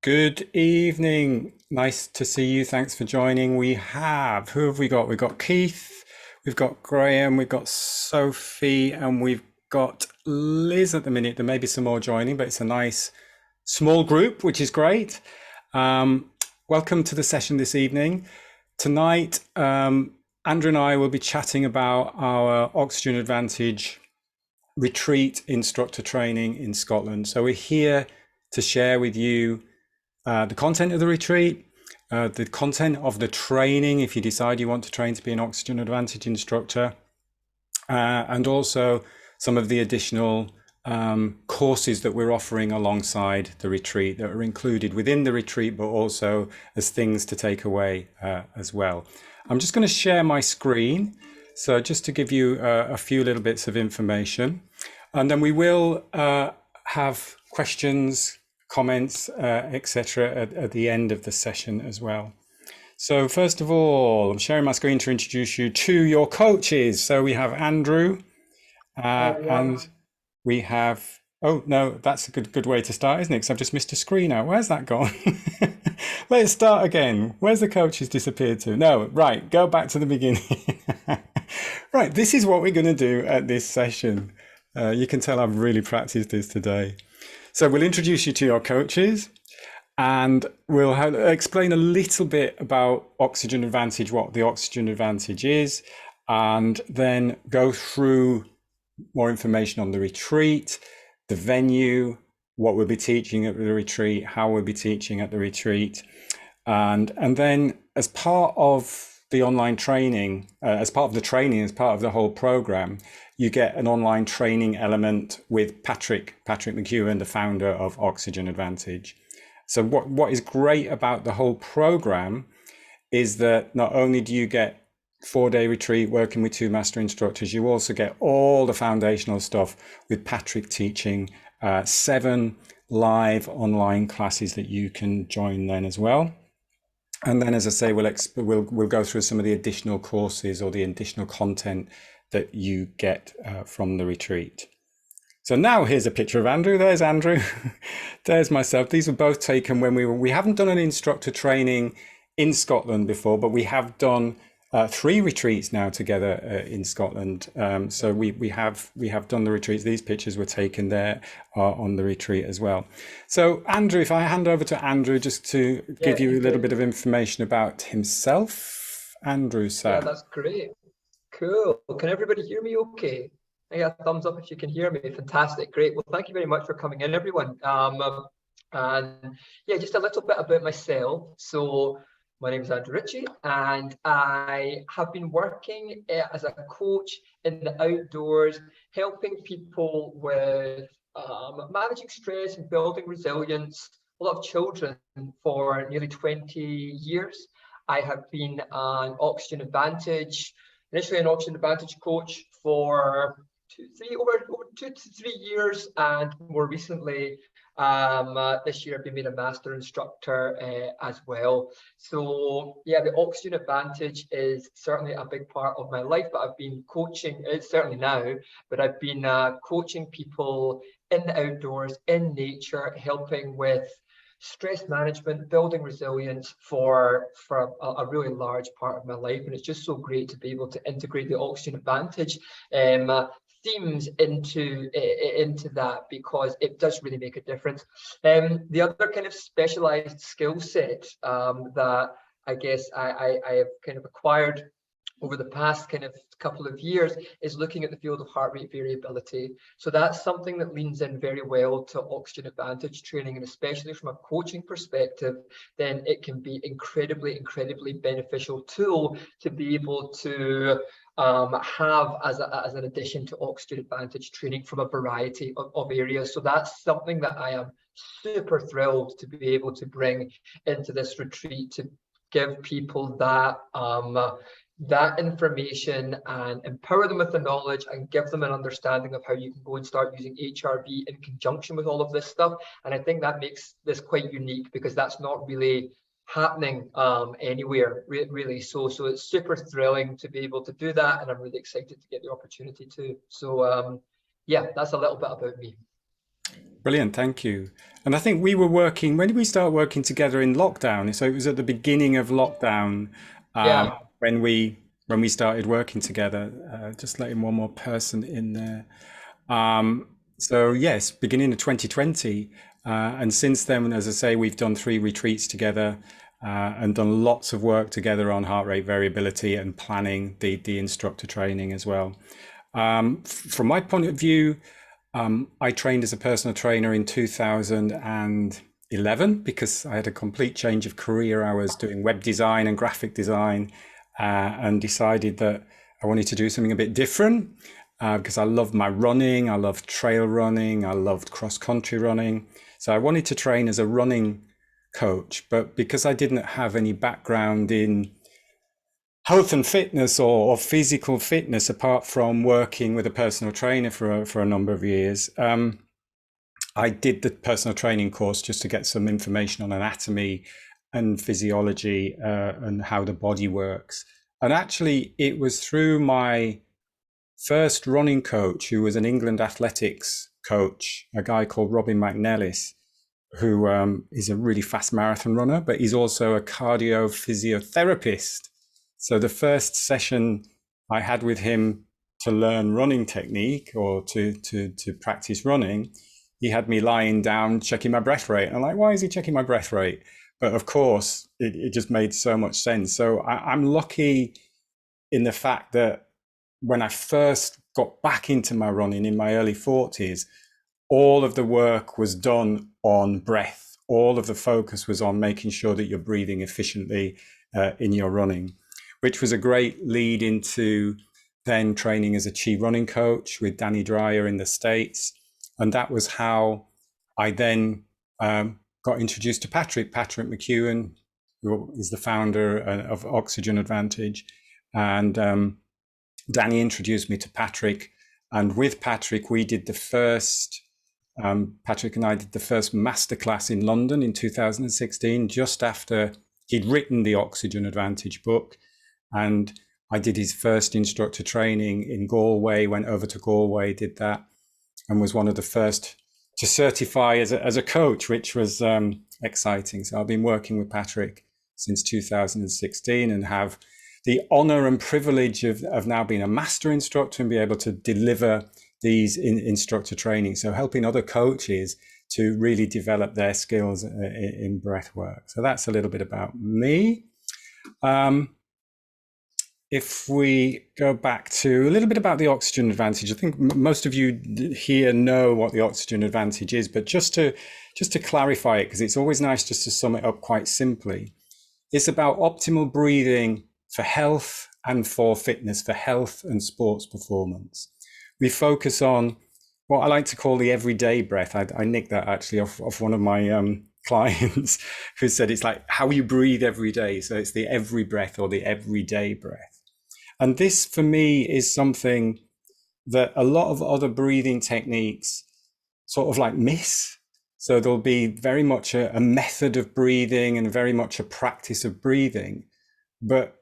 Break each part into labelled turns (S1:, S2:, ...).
S1: Good evening. Nice to see you. Thanks for joining. Who have we got? We've got Keith, we've got Graham, we've got Sophie, and we've got Liz at the minute. There may be some more joining, but it's a nice small group, which is great. Um, Welcome to the session this evening. Tonight, Andrew and I will be chatting about our Oxygen Advantage retreat instructor training in Scotland. So we're here to share with you the content of the retreat, the content of the training if you decide you want to train to be an Oxygen Advantage instructor, and also some of the additional courses that we're offering alongside the retreat that are included within the retreat, but also as things to take away as well. I'm just going to share my screen. So just to give you a few little bits of information, and then we will have questions, comments, etc. at the end of the session as well. So first of all, I'm sharing my screen to introduce you to your coaches. So we have Andrew, and we have, oh no, that's a good way to start, isn't it? Because I've just missed a screen out. Where's that gone? Let's start again. Where's the coaches disappeared to? No, right, go back to the beginning. Right, this is what we're going to do at this session. You can tell I've really practiced this today. So we'll introduce you to your coaches, and we'll explain a little bit about Oxygen Advantage, what the Oxygen Advantage is, and then go through more information on the retreat, the venue, what we'll be teaching at the retreat, how we'll be teaching at the retreat. And then as part of the online training, as part of the whole program, you get an online training element with Patrick McEwen, the founder of Oxygen Advantage. So what is great about the whole program is that not only do you get 4-day retreat working with 2 master instructors, you also get all the foundational stuff with Patrick teaching 7 live online classes that you can join then as well. And then, as I say, we'll go through some of the additional courses or the additional content that you get from the retreat. So now here's a picture of Andrew. There's Andrew. There's myself. These were both taken when we haven't done an instructor training in Scotland before, but we have done 3 retreats now together in Scotland. So we have done the retreats. These pictures were taken there on the retreat as well. So Andrew, if I hand over to Andrew just to give you a little bit of information about himself. Andrew, sir.
S2: Yeah, that's great. Cool. Can everybody hear me okay? I got a thumbs up if you can hear me. Fantastic. Great. Well, thank you very much for coming in, everyone. And yeah, just a little bit about myself. So my name is Andrew Ritchie, and I have been working as a coach in the outdoors, helping people with managing stress and building resilience, a lot of children for nearly 20 years. I have been an Oxygen Advantage, initially an Oxygen Advantage coach for over 2 to 3 years, and more recently this year I've been made a master instructor as well. So yeah, the Oxygen Advantage is certainly a big part of my life, but I've been coaching, it's certainly now, but I've been coaching people in the outdoors, in nature, helping with stress management, building resilience for a really large part of my life. And it's just so great to be able to integrate the Oxygen Advantage themes into that, because it does really make a difference. The other kind of specialized skill set that I guess I have kind of acquired over the past kind of couple of years is looking at the field of heart rate variability. So that's something that leans in very well to Oxygen Advantage training, and especially from a coaching perspective, then it can be incredibly beneficial tool to be able to have as an addition to Oxygen Advantage training from a variety of areas. So that's something that I am super thrilled to be able to bring into this retreat, to give people that that information and empower them with the knowledge and give them an understanding of how you can go and start using HRV in conjunction with all of this stuff. And I think that makes this quite unique, because that's not really happening anywhere really. So it's super thrilling to be able to do that, and I'm really excited to get the opportunity to. So yeah, that's a little bit about me.
S1: Brilliant, thank you. And I think we were working, when did we start working together in lockdown? So it was at the beginning of lockdown,
S2: Yeah.
S1: when we started working together. Just letting one more person in there. So yes, beginning of 2020, and since then, as I say, we've done 3 retreats together, and done lots of work together on heart rate variability and planning the instructor training as well. From my point of view, I trained as a personal trainer in 2011 because I had a complete change of career. I was doing web design and graphic design, and decided that I wanted to do something a bit different, because I loved my running, I loved trail running, I loved cross country running. So I wanted to train as a running coach, but because I didn't have any background in health and fitness or physical fitness apart from working with a personal trainer for a number of years, I did the personal training course just to get some information on anatomy and physiology, and how the body works. And actually, it was through my first running coach, who was an England athletics coach, a guy called Robin McNellis, who is a really fast marathon runner, but he's also a cardio physiotherapist. So the first session I had with him to learn running technique, or to practice running, he had me lying down checking my breath rate. I'm like, why is he checking my breath rate? But of course, it just made so much sense. So I'm lucky in the fact that when I first got back into my running in my early 40s, all of the work was done on breath. All of the focus was on making sure that you're breathing efficiently in your running, which was a great lead into then training as a chi running coach with Danny Dreyer in the States. And that was how I then got introduced to Patrick McEwen, who is the founder of Oxygen Advantage. And Danny introduced me to Patrick. And with Patrick, we did the first, Patrick and I did the first masterclass in London in 2016, just after he'd written the Oxygen Advantage book. And I did his first instructor training in Galway, went over to Galway, did that, and was one of the first to certify as a coach, which was exciting. So I've been working with Patrick since 2016 and have the honor and privilege of now being a master instructor and be able to deliver these instructor training. So helping other coaches to really develop their skills in breath work. So that's a little bit about me. If we go back to a little bit about the Oxygen Advantage, I think most of you here know what the Oxygen Advantage is, but just to clarify it, because it's always nice just to sum it up quite simply, it's about optimal breathing for health and for fitness, for health and sports performance. We focus on what I like to call the everyday breath. I nicked that actually off one of my clients who said it's like how you breathe every day. So it's the every breath or the everyday breath. And this for me is something that a lot of other breathing techniques sort of like miss. So there'll be very much a method of breathing and very much a practice of breathing. But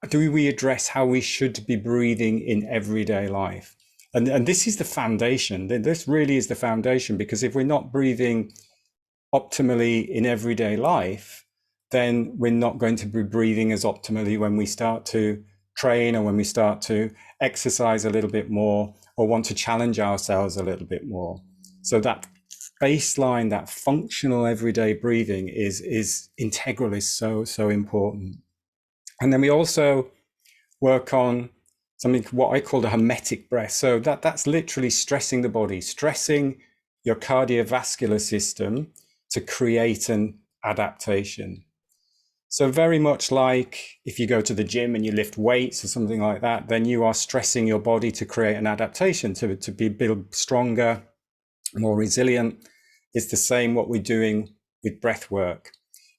S1: do we address how we should be breathing in everyday life? And this is the foundation. This really is the foundation, because if we're not breathing optimally in everyday life, then we're not going to be breathing as optimally when we start to train or when we start to exercise a little bit more or want to challenge ourselves a little bit more. So that baseline, that functional everyday breathing is integral, is so important. And then we also work on something what I call the hermetic breath. So that's literally stressing the body, stressing your cardiovascular system to create an adaptation. So very much like if you go to the gym and you lift weights or something like that, then you are stressing your body to create an adaptation, to be build stronger, more resilient. It's the same what we're doing with breath work.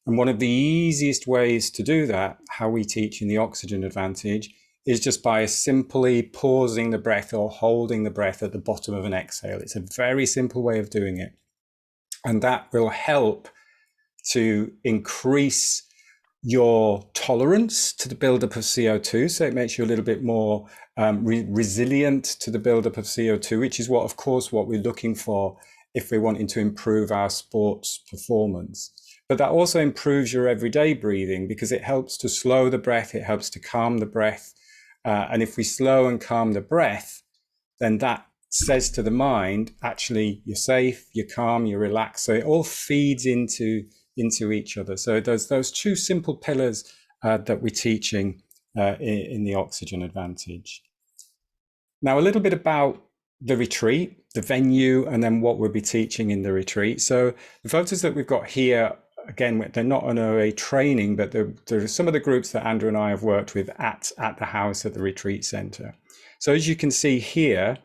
S1: And one of the easiest ways to do that, how we teach in the Oxygen Advantage, is just by simply pausing the breath or holding the breath at the bottom of an exhale. It's a very simple way of doing it. And that will help to increase your tolerance to the buildup of CO2. So it makes you a little bit more resilient to the buildup of CO2, which is what, of course, what we're looking for if we're wanting to improve our sports performance. But that also improves your everyday breathing because it helps to slow the breath, it helps to calm the breath. And if we slow and calm the breath, then that says to the mind, actually, you're safe, you're calm, you're relaxed. So it all feeds into each other. So there's those two simple pillars that we're teaching in the Oxygen Advantage. Now, a little bit about the retreat, the venue, and then what we'll be teaching in the retreat. So the photos that we've got here, again, they're not on a training, but there are some of the groups that Andrew and I have worked with at the house at the retreat center. So as you can see here,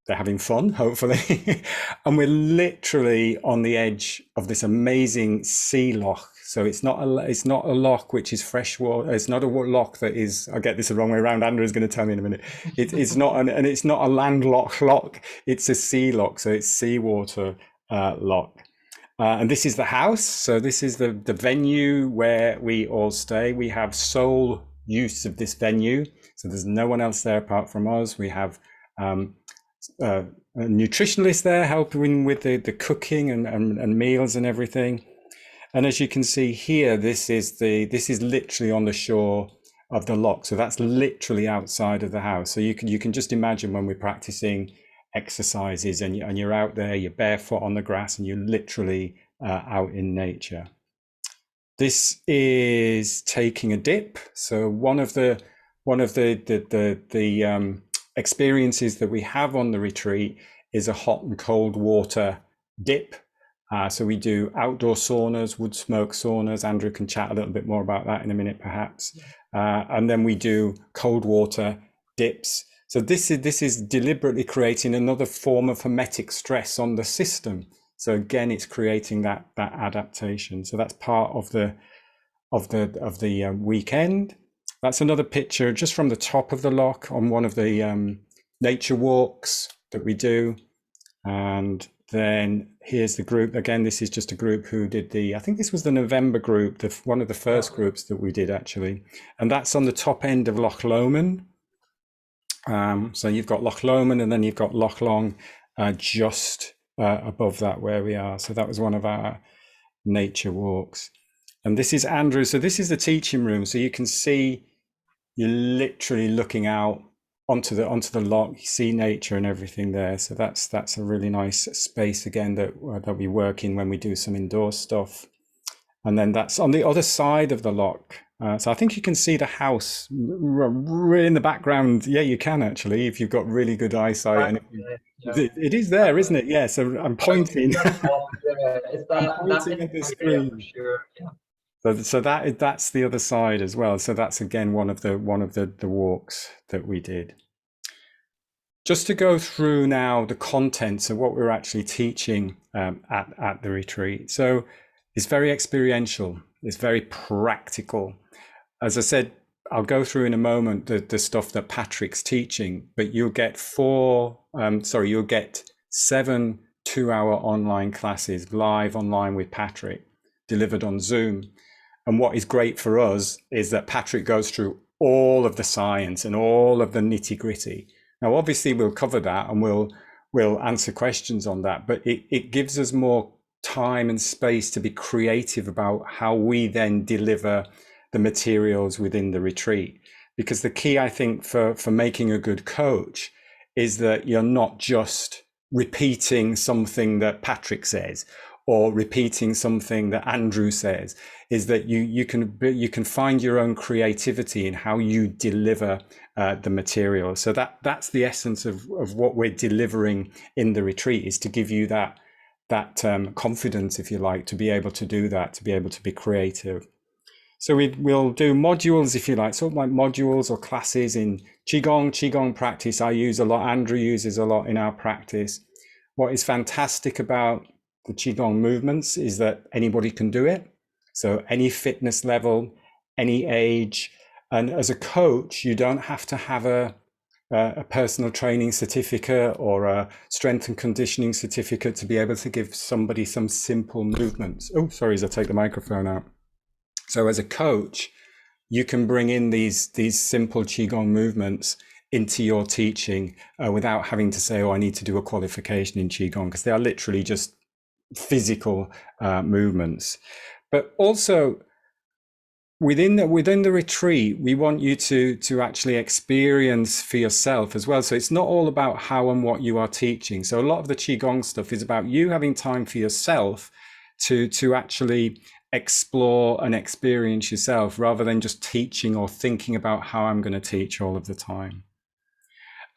S1: they're having fun, hopefully. And we're literally on the edge of this amazing sea loch. So it's not a loch which is freshwater. It's not a loch that is, I get this the wrong way around. Andrew is going to tell me in a minute. It's not and it's not a landlocked loch. It's a sea loch. So it's seawater loch. And this is the house. So this is the venue where we all stay. We have sole use of this venue. So there's no one else there apart from us. We have a nutritionist there helping with the cooking and meals and everything. And as you can see here, this is literally on the shore of the loch. So that's literally outside of the house. So you can just imagine when we're practicing exercises and you're out there, you're barefoot on the grass and you're literally out in nature. This is taking a dip. So one of the experiences that we have on the retreat is a hot and cold water dip. So we do outdoor saunas, wood smoke saunas. Andrew can chat a little bit more about that in a minute, perhaps. And then we do cold water dips. So this is deliberately creating another form of hormetic stress on the system. So again, it's creating that adaptation. So that's part of the weekend. That's another picture just from the top of the loch on one of the nature walks that we do. And then here's the group. Again, this is just a group who did I think this was the November group, one of the first groups that we did actually. And that's on the top end of Loch Lomond. So you've got Loch Lomond and then you've got Loch Long just above that where we are. So that was one of our nature walks. And this is Andrew. So this is the teaching room. So you can see you're literally looking out onto the loch. You see nature and everything there. So that's a really nice space again that we work in when we do some indoor stuff. And then that's on the other side of the loch. So I think you can see the house in the background. Yeah, you can actually, if you've got really good eyesight. And it is there, isn't it? Yeah. So I'm pointing.
S2: It's
S1: I'm pointing at the screen.
S2: For sure. Yeah.
S1: So that's the other side as well. So that's again one of the walks that we did. Just to go through now the contents of what we're actually teaching at the retreat. So it's very experiential. It's very practical. As I said, I'll go through in a moment the stuff that Patrick's teaching, but you'll get 7 2-hour online classes live online with Patrick, delivered on Zoom. And what is great for us is that Patrick goes through all of the science and all of the nitty gritty. Now, obviously we'll cover that and we'll answer questions on that, but it gives us more time and space to be creative about how we then deliver the materials within the retreat. Because the key, I think, for making a good coach is that you're not just repeating something that Patrick says or repeating something that Andrew says, is that you can find your own creativity in how you deliver the material. So that's the essence of what we're delivering in the retreat, is to give you that confidence, if you like, to be able to do that, to be able to be creative. So we'll do modules, if you like, sort of like modules or classes in Qigong practice. I use a lot, Andrew uses a lot in our practice. What is fantastic about the Qigong movements is that anybody can do it. So any fitness level, any age. And as a coach, you don't have to have a personal training certificate or a strength and conditioning certificate to be able to give somebody some simple movements. Oh, sorry, as I take the microphone out. So as a coach, you can bring in these simple Qigong movements into your teaching without having to say, oh, I need to do a qualification in Qigong, because they are literally just physical movements. But also within the retreat, we want you to actually experience for yourself as well. So it's not all about how and what you are teaching. So a lot of the Qigong stuff is about you having time for yourself to actually explore and experience yourself, rather than just teaching or thinking about how I'm going to teach all of the time.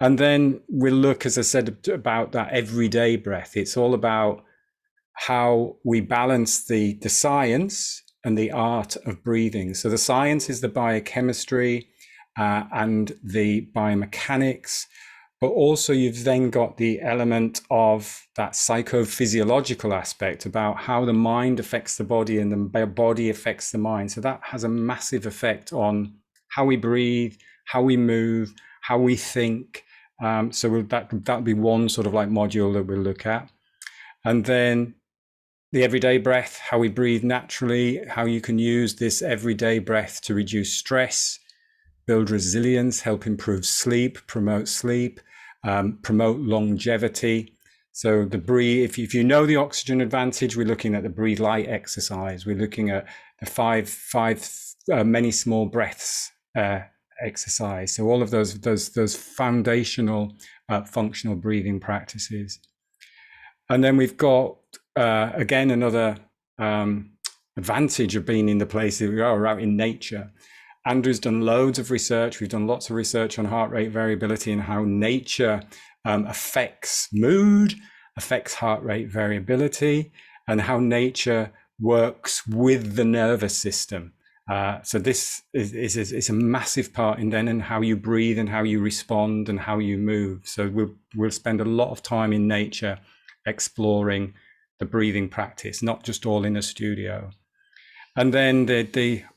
S1: And then we'll look, as I said, about that everyday breath. It's all about how we balance the science and the art of breathing. So the science is the biochemistry and the biomechanics, but also you've then got the element of that psychophysiological aspect about how the mind affects the body and the body affects the mind. So that has a massive effect on how we breathe, how we move, how we think. So that'll be one sort of like module that we'll look at. And then the everyday breath, how we breathe naturally, how you can use this everyday breath to reduce stress, build resilience, help improve sleep, promote longevity. So the breathe, if you know the oxygen advantage, we're looking at the breathe light exercise. We're looking at the five many small breaths exercise. So all of those foundational functional breathing practices. And then we've got again another advantage of being in the places we are out in nature. Andrew's done loads of research. We've done lots of research on heart rate variability and how nature affects mood, affects heart rate variability, and how nature works with the nervous system. So this is a massive part in then and how you breathe and how you respond and how you move. So we'll spend a lot of time in nature exploring the breathing practice, not just all in a studio. And then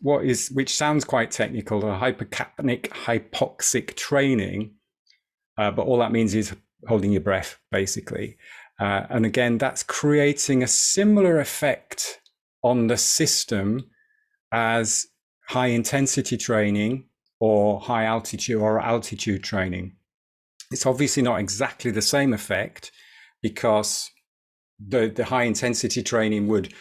S1: which sounds quite technical, the hypercapnic hypoxic training, but all that means is holding your breath, basically. And again, that's creating a similar effect on the system as high intensity training or high altitude or altitude training. It's obviously not exactly the same effect, because the high intensity training would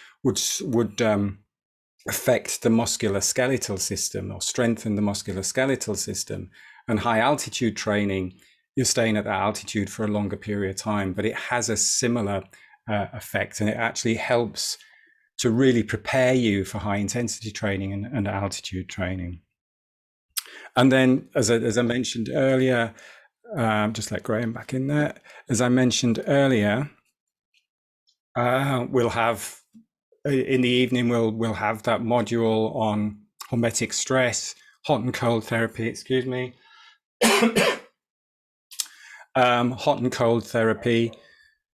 S1: affect the musculoskeletal system or strengthen the musculoskeletal system. And high altitude training, you're staying at that altitude for a longer period of time, but it has a similar effect, and it actually helps to really prepare you for high intensity training and altitude training. And then, as I mentioned earlier, just let Graham back in there. As I mentioned earlier, we'll have in the evening we'll have that module on hormetic stress, hot and cold therapy. Excuse me. Hot and cold therapy.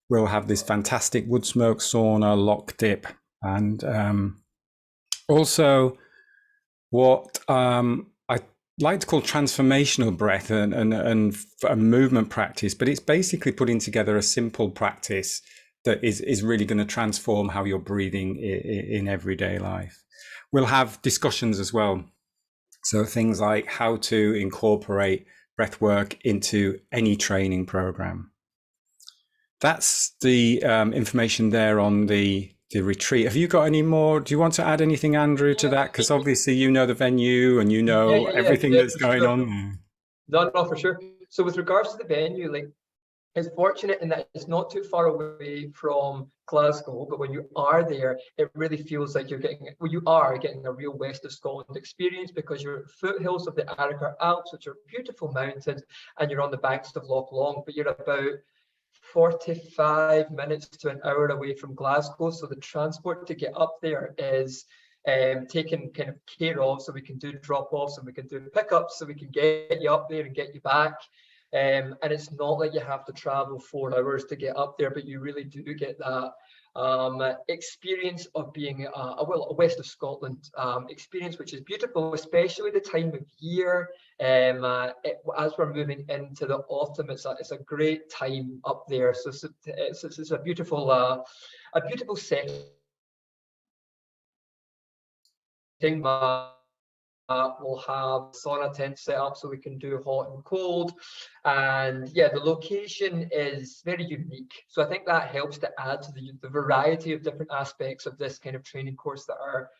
S1: We'll have this fantastic wood smoke sauna, lock dip, and also what I like to call transformational breath and a movement practice, but it's basically putting together a simple practice that is really going to transform how you're breathing in everyday life. We'll have discussions as well. So things like how to incorporate breath work into any training program. That's the information there on the retreat. Have you got any more? Do you want to add anything, Andrew, to that? Because obviously you know the venue and you know everything that's going on.
S2: No, for sure. So with regards to the venue, like, it's fortunate in that it's not too far away from Glasgow, but when you are there, it really feels like you are getting a real West of Scotland experience, because you're at foothills of the Arrochar Alps, which are beautiful mountains, and you're on the banks of Loch Long, but you're about 45 minutes to an hour away from Glasgow. So the transport to get up there is taken kind of care of, so we can do drop-offs and we can do pickups, so we can get you up there and get you back. And it's not like you have to travel 4 hours to get up there, but you really do get that experience of being a West of Scotland experience, which is beautiful, especially the time of year. As we're moving into the autumn, it's a great time up there. So it's a beautiful setting. we'll have sauna tent set up so we can do hot and cold. And yeah, the location is very unique. So I think that helps to add to the variety of different aspects of this kind of training course that are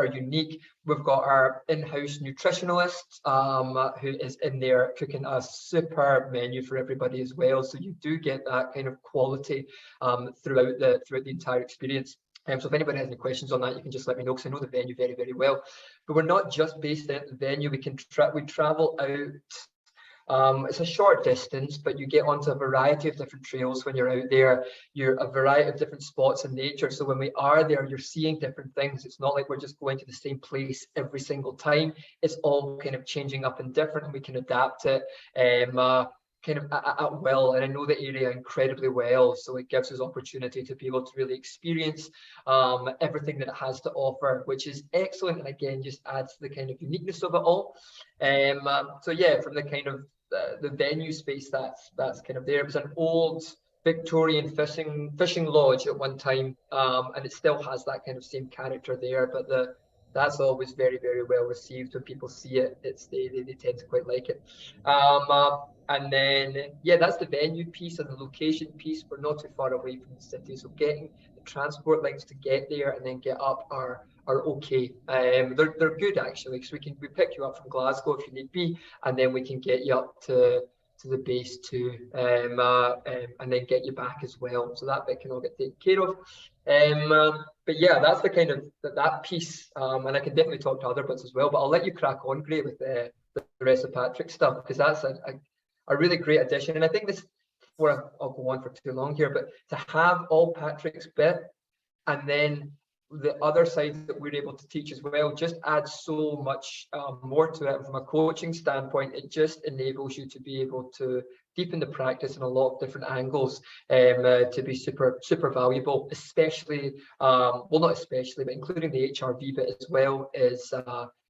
S2: unique. We've got our in-house nutritionalist who is in there cooking a superb menu for everybody as well. So you do get that kind of quality throughout the entire experience. So if anybody has any questions on that, you can just let me know, because I know the venue very, very well. But we're not just based at the venue. We travel out. It's a short distance, but you get onto a variety of different trails when you're out there. You're a variety of different spots in nature. So when we are there, you're seeing different things. It's not like we're just going to the same place every single time. It's all kind of changing up and different, and we can adapt it. Kind of at will, and I know the area incredibly well, so it gives us opportunity to be able to really experience everything that it has to offer, which is excellent, and again just adds to the kind of uniqueness of it all. So yeah, from the kind of the venue space that's kind of there. It was an old Victorian fishing lodge at one time, and it still has that kind of same character there, but that's always very, very well received when people see it. They tend to quite like it. And then, yeah, that's the venue piece and the location piece. We're not too far away from the city, so getting the transport links to get there and then get up are okay. They're good actually, because we pick you up from Glasgow if you need be, and then we can get you up to the base too, and then get you back as well. So that bit can all get taken care of. But yeah, that's the kind of that piece, and I can definitely talk to other bits as well. But I'll let you crack on, Gray, with the rest of Patrick's stuff, because that's a really great addition. And I think this, before I'll go on for too long here, but to have all Patrick's bit and then the other side that we're able to teach as well just adds so much more to it. From a coaching standpoint, it just enables you to be able to deepen the practice in a lot of different angles, to be super valuable, especially, well, not especially, but including the HRV bit as well is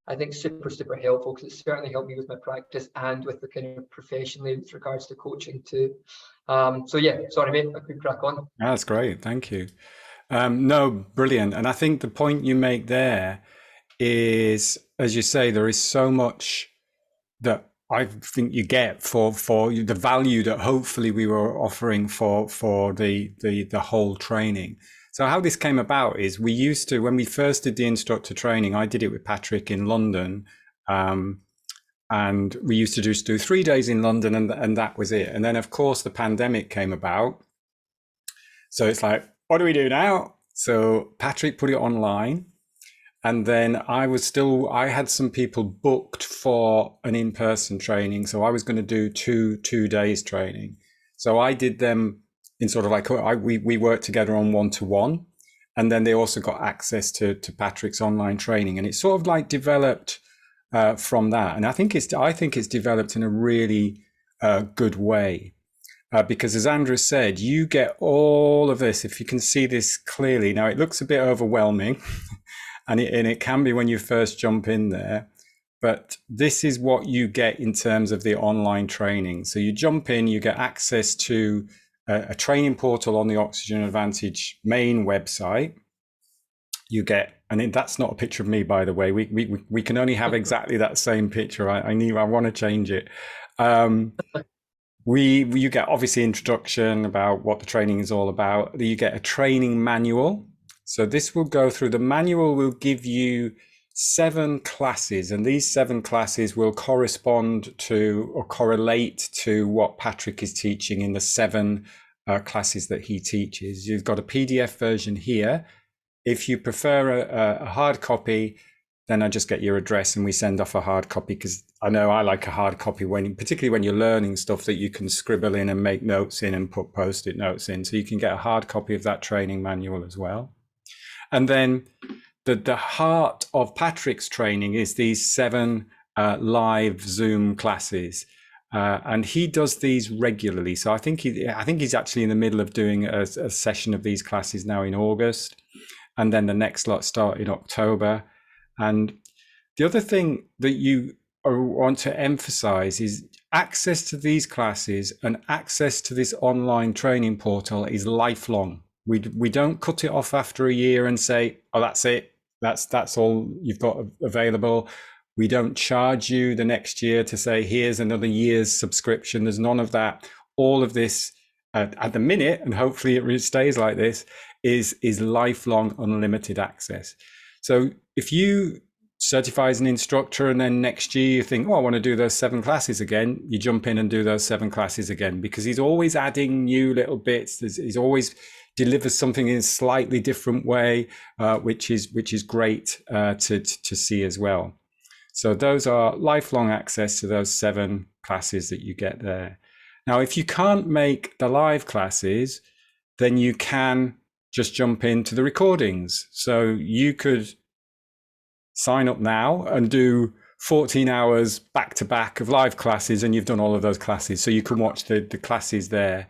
S2: I think super helpful, because it's certainly helped me with my practice and with the kind of professionally with regards to coaching too. So yeah, sorry mate, I could crack on.
S1: That's great, thank you. No, brilliant. And I think the point you make there is, as you say, there is so much that I think you get for the value that hopefully we were offering for the whole training. So how this came about is, we used to, when we first did the instructor training, I did it with Patrick in London, and we used to just do 3 days in London, and that was it. And then of course the pandemic came about, so it's like, what do we do now? So Patrick put it online, and then I had some people booked for an in-person training, so I was going to do two days training. So I did them in sort of like, we worked together on one-to-one, and then they also got access to Patrick's online training, and it sort of like developed from that. And I think it's developed in a really good way. Because as Andrew said, you get all of this, if you can see this clearly. Now it looks a bit overwhelming and it can be when you first jump in there, but this is what you get in terms of the online training. So you jump in, you get access to a training portal on the Oxygen Advantage main website. You get, and that's not a picture of me, by the way. We can only have exactly that same picture. I want to change it. You get obviously introduction about what the training is all about. You get a training manual. So this will go through, the manual will give you 7 classes, and these 7 classes will correspond to or correlate to what Patrick is teaching in the 7 classes that he teaches. You've got a PDF version here. If you prefer a hard copy, then I just get your address and we send off a hard copy, because I know I like a hard copy, particularly when you're learning stuff that you can scribble in and make notes in and put post-it notes in. So you can get a hard copy of that training manual as well. And then the heart of Patrick's training is these 7 live Zoom classes. And he does these regularly. So I think he's actually in the middle of doing a session of these classes now in August. And then the next lot start in October. And the other thing that you want to emphasize is access to these classes and access to this online training portal is lifelong. We don't cut it off after a year and say, oh, that's it. That's all you've got available. We don't charge you the next year to say, here's another year's subscription. There's none of that. All of this at the minute, and hopefully it stays like this, is lifelong unlimited access. So if you certify as an instructor and then next year you think, oh, I want to do those 7 classes again, you jump in and do those 7 classes again, because he's always adding new little bits. He's always delivers something in a slightly different way, which is great to see as well. So those are lifelong access to those 7 classes that you get there. Now, if you can't make the live classes, then you can just jump into the recordings. So you could sign up now and do 14 hours back to back of live classes, and you've done all of those classes. So you can watch the classes there,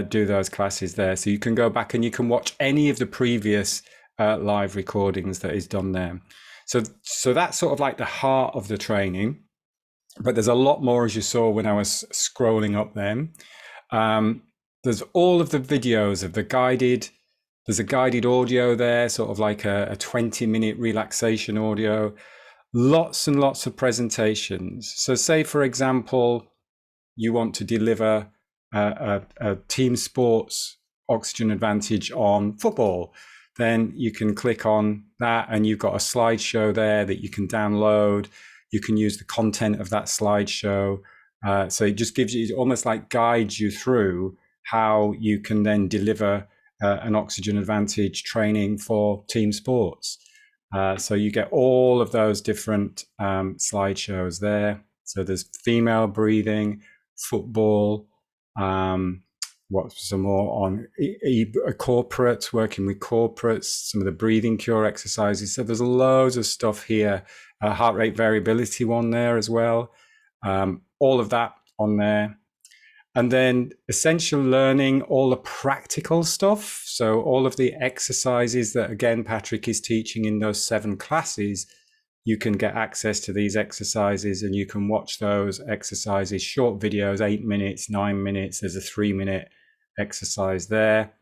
S1: do those classes there. So you can go back and you can watch any of the previous live recordings that is done there. So that's sort of like the heart of the training, but there's a lot more, as you saw when I was scrolling up them. There's all of the videos of the guided, there's a guided audio there, sort of like a 20-minute relaxation audio, lots and lots of presentations. So say, for example, you want to deliver a team sports oxygen advantage on football, then you can click on that and you've got a slideshow there that you can download. You can use the content of that slideshow. So it just gives you, it almost like guides you through how you can then deliver an oxygen advantage training for team sports. So you get all of those different slideshows there. So there's female breathing, football, what's some more on corporates, working with corporates, some of the breathing cure exercises. So there's loads of stuff here. Heart rate variability one there as well. All of that on there. And then essential learning, all the practical stuff. So all of the exercises that, again, Patrick is teaching in those 7 classes, you can get access to these exercises and you can watch those exercises, short videos, 8 minutes, 9 minutes. There's a 3-minute exercise there.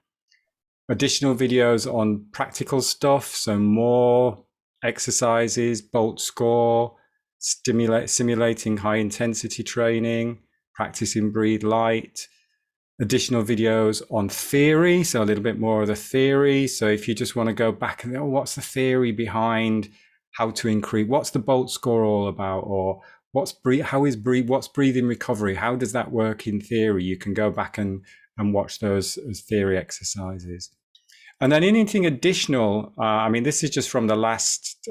S1: Additional videos on practical stuff. So more exercises, Bolt score, simulating high intensity training, practicing breathe light. Additional videos on theory, so a little bit more of the theory. So if you just want to go back and, what's the theory behind how to increase, what's the Bolt score all about, or what's breathing recovery, how does that work in theory? You can go back and watch those theory exercises. And then anything additional, I mean, this is just from the last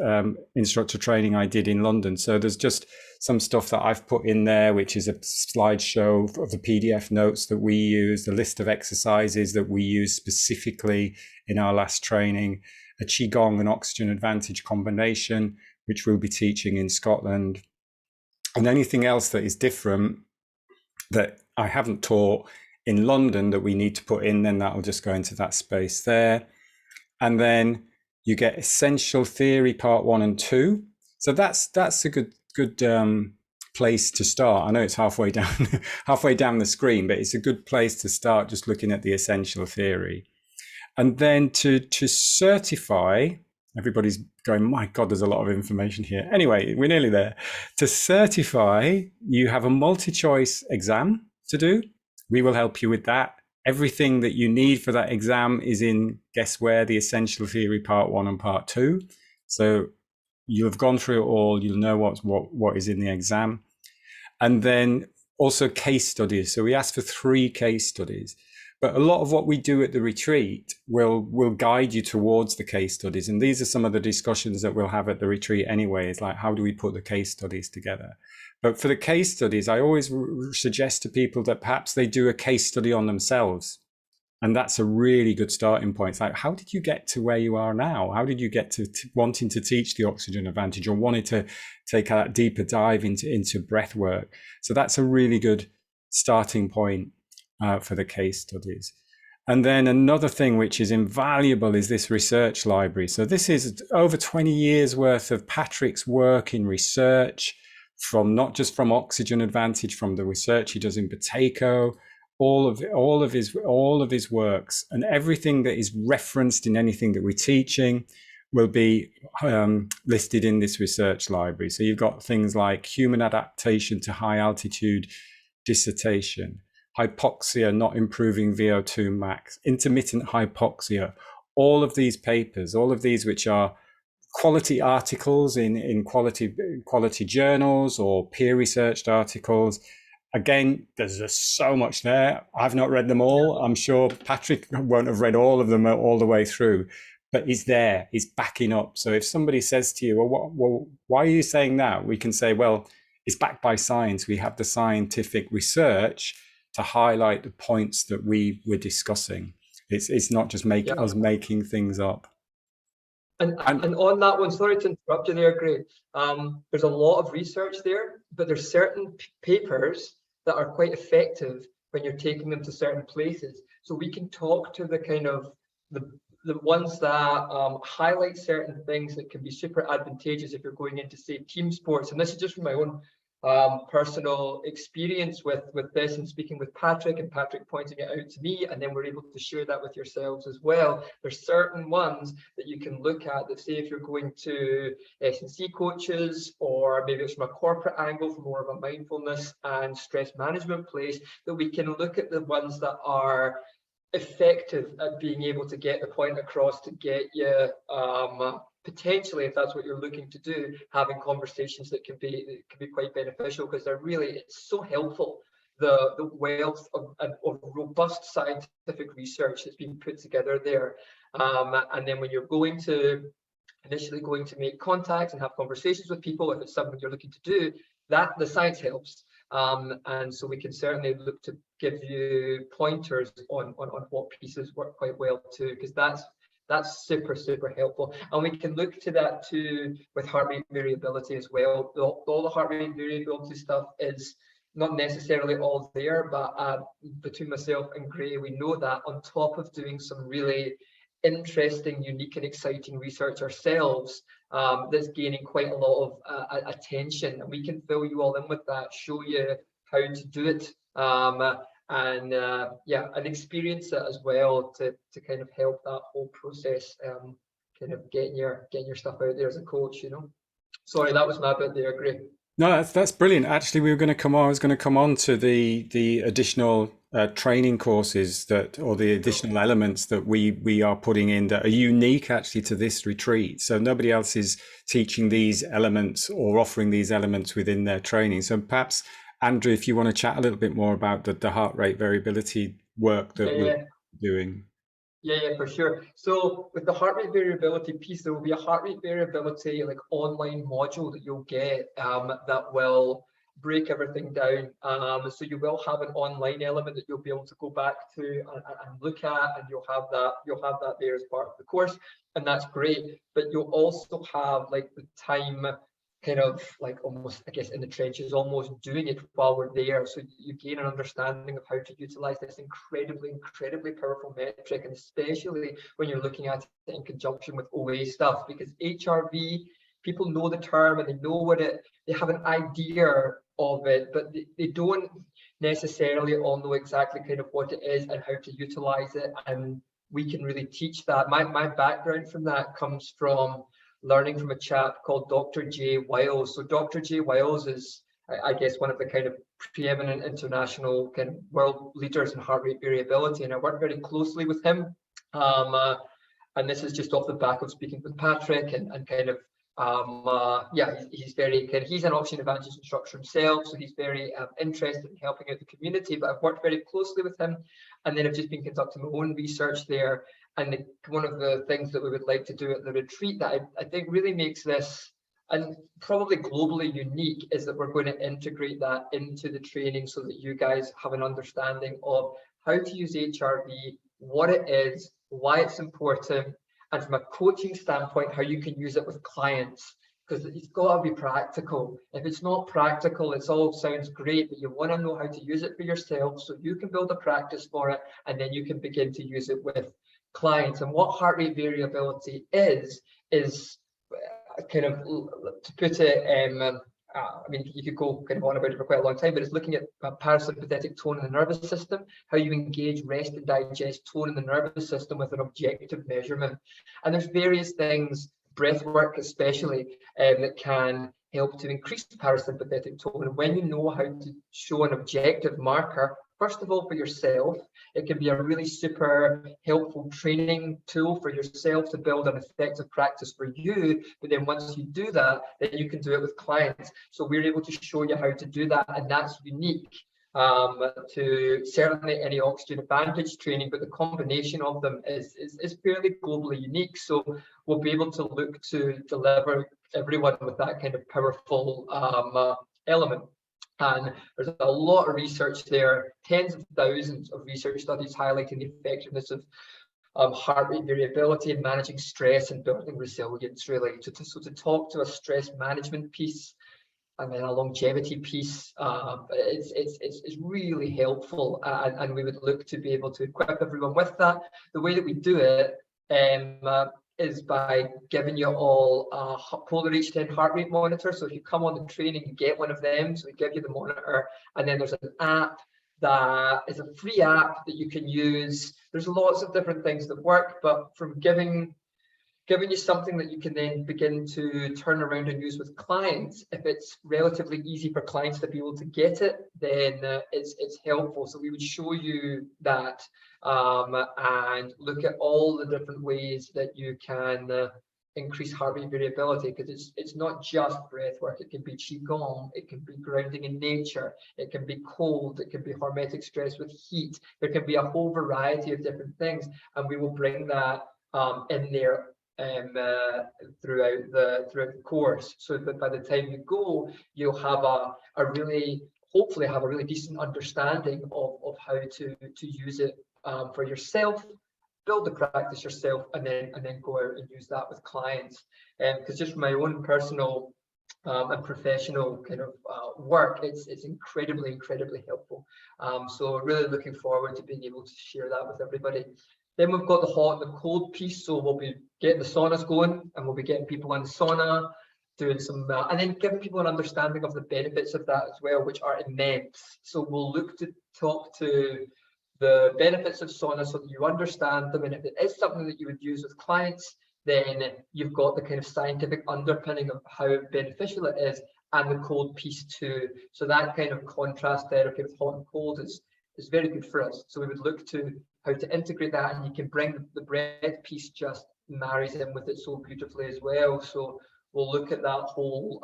S1: instructor training I did in London. So there's just some stuff that I've put in there, which is a slideshow of the PDF notes that we use, the list of exercises that we use specifically in our last training, a Qigong and Oxygen Advantage combination, which we'll be teaching in Scotland. And anything else that is different that I haven't taught in London that we need to put in, then that'll just go into that space there. And then you get essential theory part 1 and 2. So that's a good place to start. I know it's halfway down the screen, but it's a good place to start just looking at the essential theory. And then to certify, everybody's going, my God, there's a lot of information here. Anyway, we're nearly there. To certify, you have a multi-choice exam to do. We will help you with that. Everything that you need for that exam is in, guess where, the essential theory part 1 and part 2. So you'll have gone through it all. You'll know what is in the exam. And then also case studies. So we ask for 3 case studies. But a lot of what we do at the retreat will guide you towards the case studies. And these are some of the discussions that we'll have at the retreat anyway. It's like, how do we put the case studies together? But for the case studies, I always suggest to people that perhaps they do a case study on themselves. And that's a really good starting point. It's like, how did you get to where you are now? How did you get to wanting to teach the Oxygen Advantage or wanting to take that deeper dive into breath work? So that's a really good starting point for the case studies. And then another thing which is invaluable is this research library. So this is over 20 years worth of Patrick's work in research, from not just from Oxygen Advantage, from the research he does in Buteyko, all of his works, and everything that is referenced in anything that we're teaching will be listed in this research library. So you've got things like human adaptation to high altitude dissertation, hypoxia not improving VO2 max, intermittent hypoxia, all of these papers, all of these which are quality articles in quality journals or peer researched articles. Again, there's just so much there. I've not read them all. I'm sure Patrick won't have read all of them all the way through, but it's there. It's backing up. So if somebody says to you, well, why are you saying that? We can say, well, it's backed by science. We have the scientific research to highlight the points that we were discussing. It's not just us making things up.
S2: And on that one, sorry to interrupt you there, Gray. There's a lot of research there, but there's certain papers that are quite effective when you're taking them to certain places. So we can talk to the kind of the ones that highlight certain things that can be super advantageous if you're going into, say, team sports. And this is just from my own personal experience with this and speaking with Patrick, and Patrick pointing it out to me, and then we're able to share that with yourselves as well. There's certain ones that you can look at that, say, if you're going to S&C coaches, or maybe it's from a corporate angle, from more of a mindfulness and stress management place, that we can look at the ones that are effective at being able to get the point across, to get you potentially, if that's what you're looking to do, having conversations that can be quite beneficial, because it's so helpful, the wealth of robust scientific research that's been put together there. And then when you're initially going to make contacts and have conversations with people, if it's something you're looking to do, that the science helps. And so we can certainly look to give you pointers on what pieces work quite well too, because that's super helpful. And we can look to that too with heart rate variability as well. All the heart rate variability stuff is not necessarily all there, but between myself and Gray, we know that on top of doing some really interesting, unique and exciting research ourselves, that's gaining quite a lot of attention, and we can fill you all in with that, show you how to do it, and experience it as well, to kind of help that whole process, kind of getting your stuff out there as a coach, Sorry, that was my bit there, Gray.
S1: No, that's brilliant. Actually, I was going to come on to the additional training courses or the additional elements that we are putting in that are unique actually to this retreat. So nobody else is teaching these elements or offering these elements within their training. So perhaps, Andrew, if you want to chat a little bit more about the heart rate variability work that we're doing.
S2: Yeah, for sure. So with the heart rate variability piece, there will be a heart rate variability like online module that you'll get, that will break everything down. So you will have an online element that you'll be able to go back to and look at, and you'll have that there as part of the course, and that's great. But you'll also have like the time, kind of like almost, I guess, in the trenches, almost doing it while we're there. So you gain an understanding of how to utilize this incredibly powerful metric, and especially when you're looking at it in conjunction with OA stuff, because HRV, people know the term and they know they have an idea of it, but they don't necessarily all know exactly kind of what it is and how to utilize it. And we can really teach that. My background from that comes from learning from a chap called Dr. J. Wiles. So Dr. J. Wiles is, I guess, one of the kind of preeminent international kind of world leaders in heart rate variability, and I work very closely with him. And this is just off the back of speaking with Patrick and kind of, he's very kind of, he's an oxygen evangelist instructor himself, so he's very interested in helping out the community. But I've worked very closely with him, and then I've just been conducting my own research there. And one of the things that we would like to do at the retreat that I think really makes this, and probably globally unique, is that we're going to integrate that into the training so that you guys have an understanding of how to use HRV, what it is, why it's important, and from a coaching standpoint, how you can use it with clients. Because it's got to be practical. If it's not practical, it all sounds great, but you want to know how to use it for yourself so you can build a practice for it, and then you can begin to use it with clients. And what heart rate variability is kind of, to put it, I mean, you could go kind of on about it for quite a long time, but it's looking at parasympathetic tone in the nervous system, how you engage rest and digest tone in the nervous system with an objective measurement. And there's various things breath work especially, that can help to increase parasympathetic tone. And when you know how to show an objective marker, first of all, for yourself, it can be a really super helpful training tool for yourself to build an effective practice for you. But then once you do that, then you can do it with clients. So we're able to show you how to do that, and that's unique to certainly any Oxygen Advantage training, but the combination of them is fairly globally unique. So we'll be able to look to deliver everyone with that kind of powerful element. And there's a lot of research there, tens of thousands of research studies highlighting the effectiveness of heart rate variability and managing stress and building resilience, really. So to talk to a stress management piece and then a longevity piece, it's really helpful, and we would look to be able to equip everyone with that. The way that we do it is by giving you all a Polar H10 heart rate monitor. So if you come on the training, you get one of them. So we give you the monitor, and then there's an app that is a free app that you can use. There's lots of different things that work, but from giving you something that you can then begin to turn around and use with clients, if it's relatively easy for clients to be able to get it, then it's helpful. So we would show you that and look at all the different ways that you can increase heart rate variability, because it's not just breath work. It can be qigong, it can be grounding in nature, it can be cold, it can be hormetic stress with heat. There can be a whole variety of different things, and we will bring that in there throughout the course, so that by the time you go, you'll have hopefully have a really decent understanding of how to use it for yourself, build the practice yourself, and then go out and use that with clients. Because just from my own personal and professional kind of work, it's incredibly helpful. So really looking forward to being able to share that with everybody. Then we've got the hot and the cold piece. So we'll be getting the saunas going, and we'll be getting people in the sauna, doing some, and then giving people an understanding of the benefits of that as well, which are immense. So we'll look to talk to the benefits of sauna so that you understand them. And if it is something that you would use with clients, then you've got the kind of scientific underpinning of how beneficial it is, and the cold piece too. So that kind of contrast therapy with hot and cold is very good for us. So we would look to how to integrate that, and you can bring the breath piece, just marries in with it so beautifully as well. So we'll look at that whole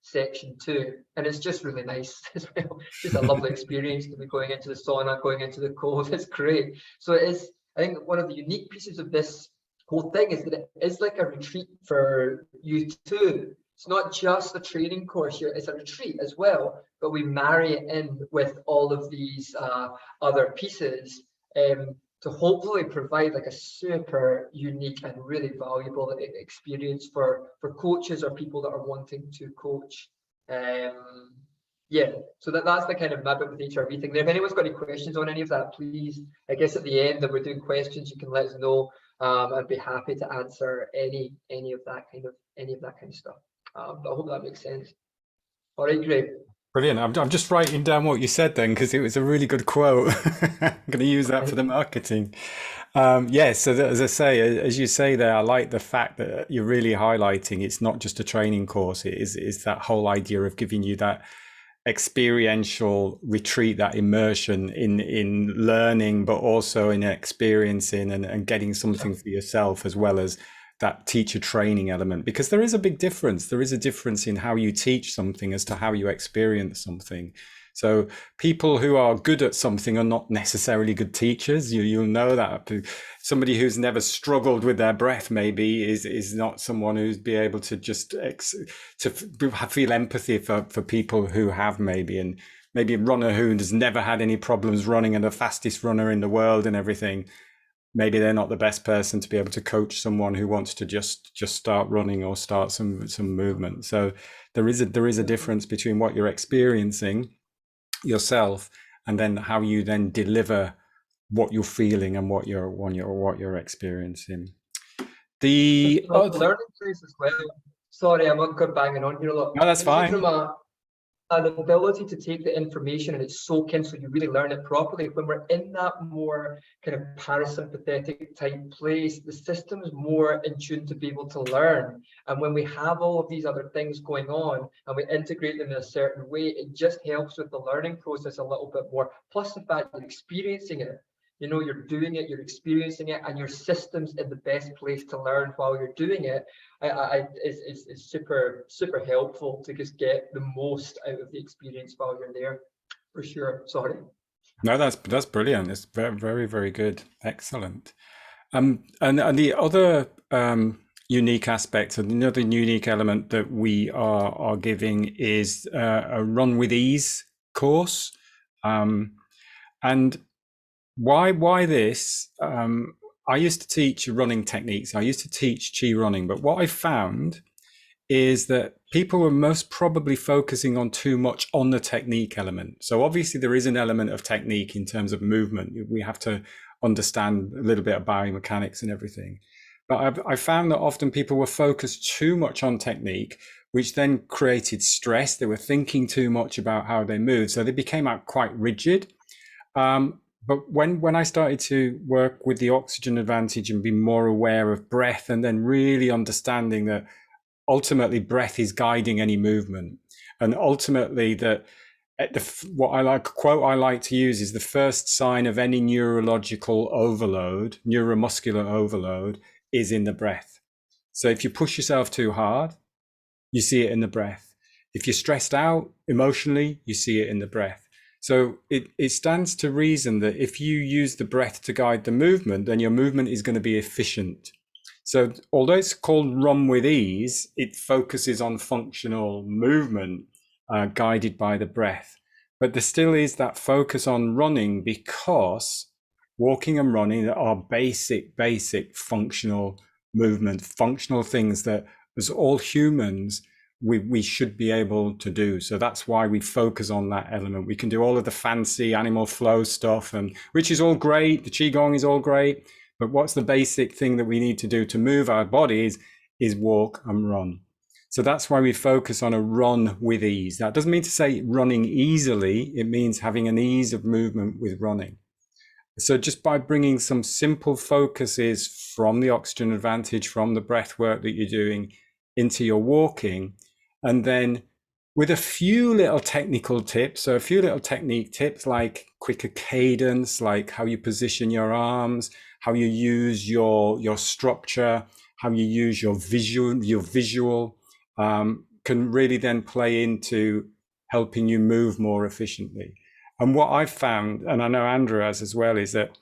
S2: section too, and it's just really nice as well. Just a lovely experience to be going into the sauna, going into the cold. It's great. So it is, I think one of the unique pieces of this whole thing is that it is like a retreat for you too. It's not just a training course here, it's a retreat as well, but we marry it in with all of these other pieces to hopefully provide like a super unique and really valuable experience for coaches or people that are wanting to coach. Yeah, so that's the kind of map with the HRV thing there. If anyone's got any questions on any of that, please, I guess at the end that we're doing questions, you can let us know. I'd be happy to answer any of that kind of stuff. But I hope that makes sense. All right, great.
S1: Brilliant. I'm just writing down what you said then, because it was a really good quote. I'm going to use that for the marketing. So as I say, as you say there, I like the fact that you're really highlighting it's not just a training course. It is that whole idea of giving you that experiential retreat, that immersion in learning, but also in experiencing and getting something for yourself, as well as that teacher training element, because there is a big difference. There is a difference in how you teach something as to how you experience something. So people who are good at something are not necessarily good teachers. You'll know that. Somebody who's never struggled with their breath maybe is not someone who's be able to just to feel empathy for people who have maybe, and maybe a runner who has never had any problems running and the fastest runner in the world and everything. Maybe they're not the best person to be able to coach someone who wants to just start running or start some movement. So there is a difference between what you're experiencing yourself and then how you then deliver what you're feeling and what you're experiencing. The
S2: learning place as well. Sorry, I'm not good banging on here a lot.
S1: No, that's fine.
S2: the ability to take the information and it's soak in so you really learn it properly. When we're in that more kind of parasympathetic type place, the system's more in tune to be able to learn. And when we have all of these other things going on and we integrate them in a certain way, it just helps with the learning process a little bit more. Plus the fact you're experiencing it. You know, you're doing it, you're experiencing it, and your system's in the best place to learn while you're doing it. It's super helpful to just get the most out of the experience while you're there, for sure. Sorry.
S1: No, that's brilliant. It's very good. Excellent. And the other unique aspect, and another unique element that we are giving is a Run with Ease course. And why this? I used to teach running techniques. I used to teach chi running, but what I found is that people were most probably focusing on too much on the technique element. So obviously there is an element of technique in terms of movement. We have to understand a little bit of biomechanics and everything. But I found that often people were focused too much on technique, which then created stress. They were thinking too much about how they moved. So they became quite rigid. But when I started to work with the oxygen advantage and be more aware of breath, and then really understanding that ultimately breath is guiding any movement, and ultimately that quote I like to use is the first sign of any neurological overload, neuromuscular overload, is in the breath. So if you push yourself too hard, you see it in the breath. If you're stressed out emotionally, you see it in the breath. So it stands to reason that if you use the breath to guide the movement, then your movement is going to be efficient. So although it's called Run with Ease, it focuses on functional movement guided by the breath. But there still is that focus on running, because walking and running are basic functional movement, functional things that as all humans, we should be able to do. So that's why we focus on that element. We can do all of the fancy animal flow stuff, and which is all great. The Qigong is all great. But what's the basic thing that we need to do to move our bodies is walk and run. So that's why we focus on a run with ease. That doesn't mean to say running easily. It means having an ease of movement with running. So just by bringing some simple focuses from the oxygen advantage, from the breath work that you're doing into your walking, and then with a few little technical tips, so a few little technique tips like quicker cadence, like how you position your arms, how you use your structure, how you use your visual can really then play into helping you move more efficiently. And what I've found, and I know Andrew has as well, is that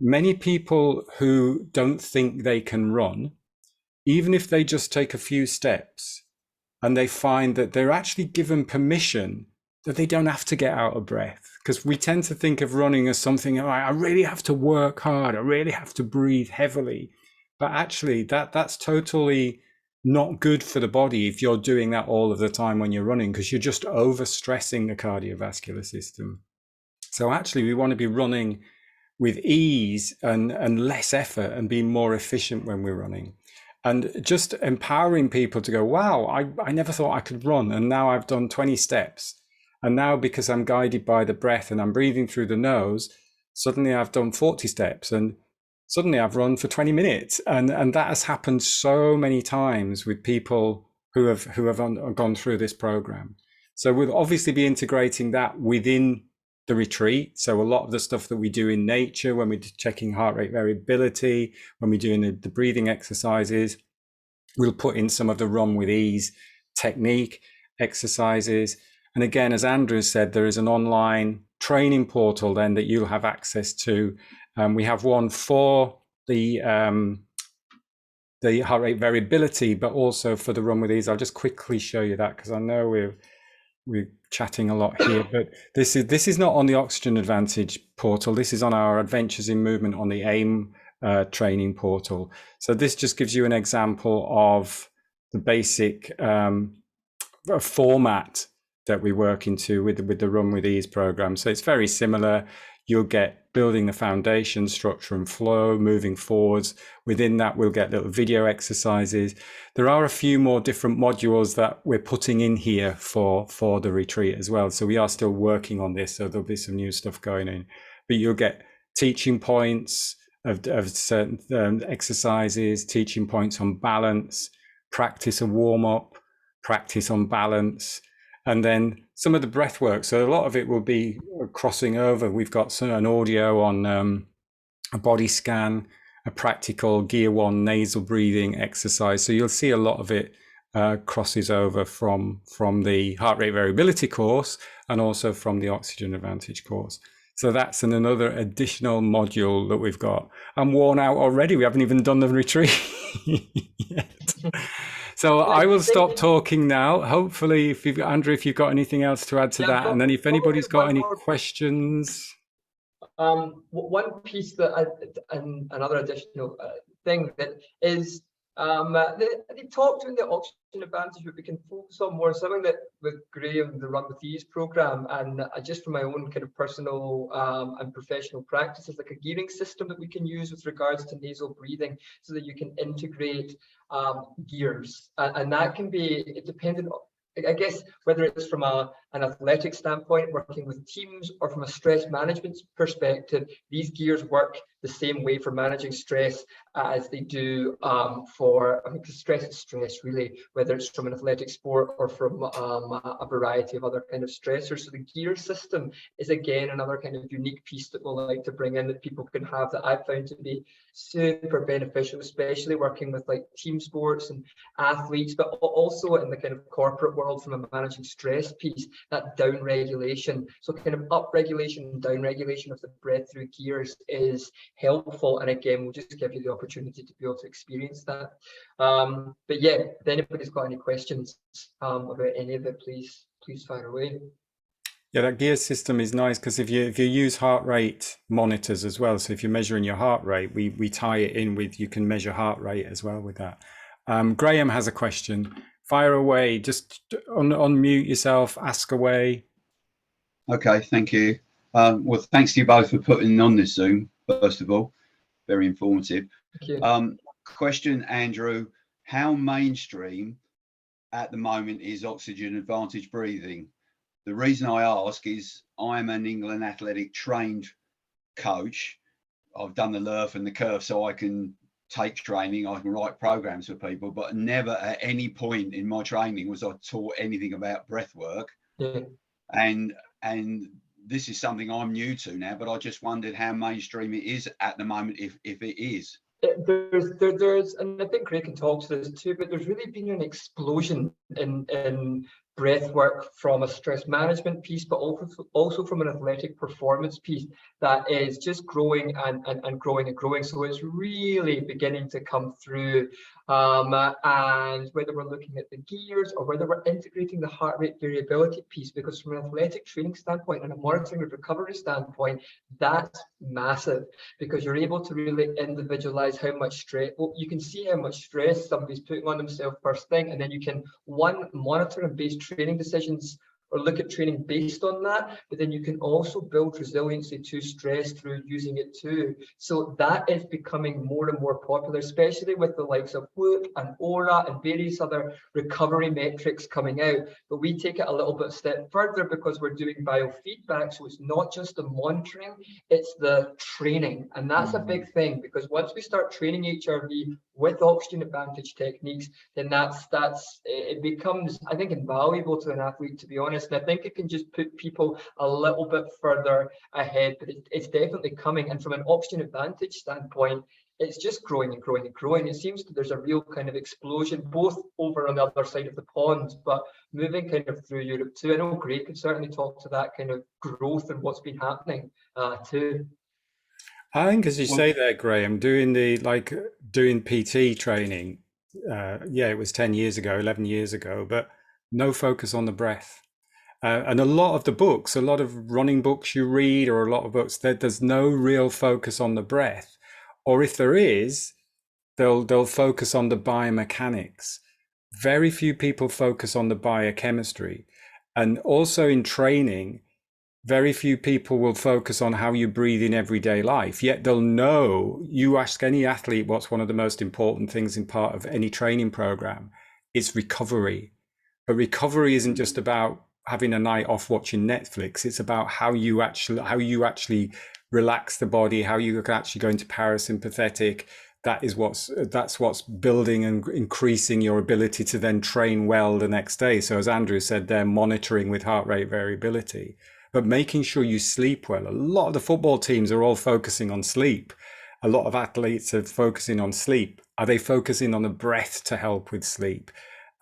S1: many people who don't think they can run, even if they just take a few steps, and they find that they're actually given permission that they don't have to get out of breath. Because we tend to think of running as something, I really have to work hard, I really have to breathe heavily. But actually that's totally not good for the body if you're doing that all of the time when you're running, because you're just overstressing the cardiovascular system. So actually we want to be running with ease and less effort and be more efficient when we're running. And just empowering people to go, wow, I never thought I could run. And now I've done 20 steps. And now because I'm guided by the breath and I'm breathing through the nose, suddenly I've done 40 steps and suddenly I've run for 20 minutes. And that has happened so many times with people who have gone through this program. So we'll obviously be integrating that within the retreat. So a lot of the stuff that we do in nature, when we're checking heart rate variability, when we're doing the breathing exercises, we'll put in some of the Run with Ease technique exercises. And again, as Andrew said, there is an online training portal then that you'll have access to. We have one for the heart rate variability, but also for the Run with Ease. I'll just quickly show you that because I know we're chatting a lot here, but this is not on the Oxygen Advantage portal. This is on our Adventures in Movement on the AIM training portal. So this just gives you an example of the basic format that we work into with the Run with Ease program. So it's very similar. You'll get building the foundation, structure and flow, moving forwards. Within that, we'll get little video exercises. There are a few more different modules that we're putting in here for the retreat as well. So we are still working on this. So there'll be some new stuff going in, but you'll get teaching points of certain exercises, teaching points on balance, practice a warm up, practice on balance, and then some of the breath work. So a lot of it will be crossing over. We've got an audio on a body scan, a practical gear 1 nasal breathing exercise. So you'll see a lot of it crosses over from the heart rate variability course and also from the oxygen advantage course. So that's another additional module that we've got. I'm worn out already. We haven't even done the retreat yet. So I will stop talking now. Hopefully, Andrew, if you've got anything else to add to that, and then if anybody's got any questions.
S2: One piece and another additional thing that is, they talked in the oxygen advantage, but we can focus on more something that with Graham, the Run With Ease program, and just from my own kind of personal and professional practices, like a gearing system that we can use with regards to nasal breathing, so that you can integrate gears, and that can be dependent on, I guess, whether it's from an athletic standpoint, working with teams, or from a stress management perspective, these gears work the same way for managing stress as they do for, I think stress is stress really, whether it's from an athletic sport or from a variety of other kind of stressors. So the gear system is again another kind of unique piece that we'll like to bring in that people can have, that I've found to be super beneficial, especially working with like team sports and athletes, but also in the kind of corporate world from a managing stress piece, that down regulation. So kind of up regulation and down regulation of the breath through gears is helpful, and again we'll just give you the opportunity to be able to experience that. But yeah, if anybody's got any questions about any of it, please fire away.
S1: Yeah, that gear system is nice because if you use heart rate monitors as well, so if you're measuring your heart rate, we tie it in with, you can measure heart rate as well with that. Graham has a question. Fire away. Just unmute yourself. Ask away.
S3: Okay, thank you. Well, thanks to you both for putting on this Zoom, first of all. Very informative.
S2: Thank you.
S3: Question, Andrew, how mainstream at the moment is oxygen advantage breathing? The reason I ask is I'm an England Athletic trained coach. I've done the LERF and the curve, so I can take training, I can write programs for people, but never at any point in my training was I taught anything about breath work.
S2: Yeah.
S3: And this is something I'm new to now, but I just wondered how mainstream it is at the moment, if it is.
S2: There's, and I think Craig can talk to this too, but there's really been an explosion in breath work from a stress management piece, but also from an athletic performance piece that is just growing and growing and growing. So it's really beginning to come through. And whether we're looking at the gears or whether we're integrating the heart rate variability piece, because from an athletic training standpoint and a monitoring and recovery standpoint, that's massive, because you're able to really individualize how much stress, well, you can see how much stress somebody's putting on themselves first thing, and then you can, one, monitor and base training decisions or look at training based on that, but then you can also build resiliency to stress through using it too. So that is becoming more and more popular, especially with the likes of Whoop and Aura and various other recovery metrics coming out. But we take it a little bit step further because we're doing biofeedback. So it's not just the monitoring, it's the training. And that's a big thing, because once we start training HRV with oxygen advantage techniques, then it becomes, I think, invaluable to an athlete, to be honest. And I think it can just put people a little bit further ahead, but it's definitely coming. And from an oxygen advantage standpoint, it's just growing and growing and growing. It seems that there's a real kind of explosion, both over on the other side of the pond, but moving kind of through Europe too. I know Greg can certainly talk to that kind of growth and what's been happening too.
S1: I think, as you say there, Graham, doing PT training, yeah, it was 10 years ago, 11 years ago, but no focus on the breath. And a lot of the books, a lot of running books you read, or a lot of books, there's no real focus on the breath. Or if there is, they'll focus on the biomechanics. Very few people focus on the biochemistry. And also in training, Very few people will focus on how you breathe in everyday life, yet they'll know. You ask any athlete what's one of the most important things in part of any training program, it's recovery. But recovery isn't just about having a night off watching Netflix. It's about how you actually relax the body, how you can actually go into parasympathetic. That's what's building and increasing your ability to then train well the next day. So as Andrew said, they're monitoring with heart rate variability, but making sure you sleep well. A lot of the football teams are all focusing on sleep. A lot of athletes are focusing on sleep. Are they focusing on the breath to help with sleep?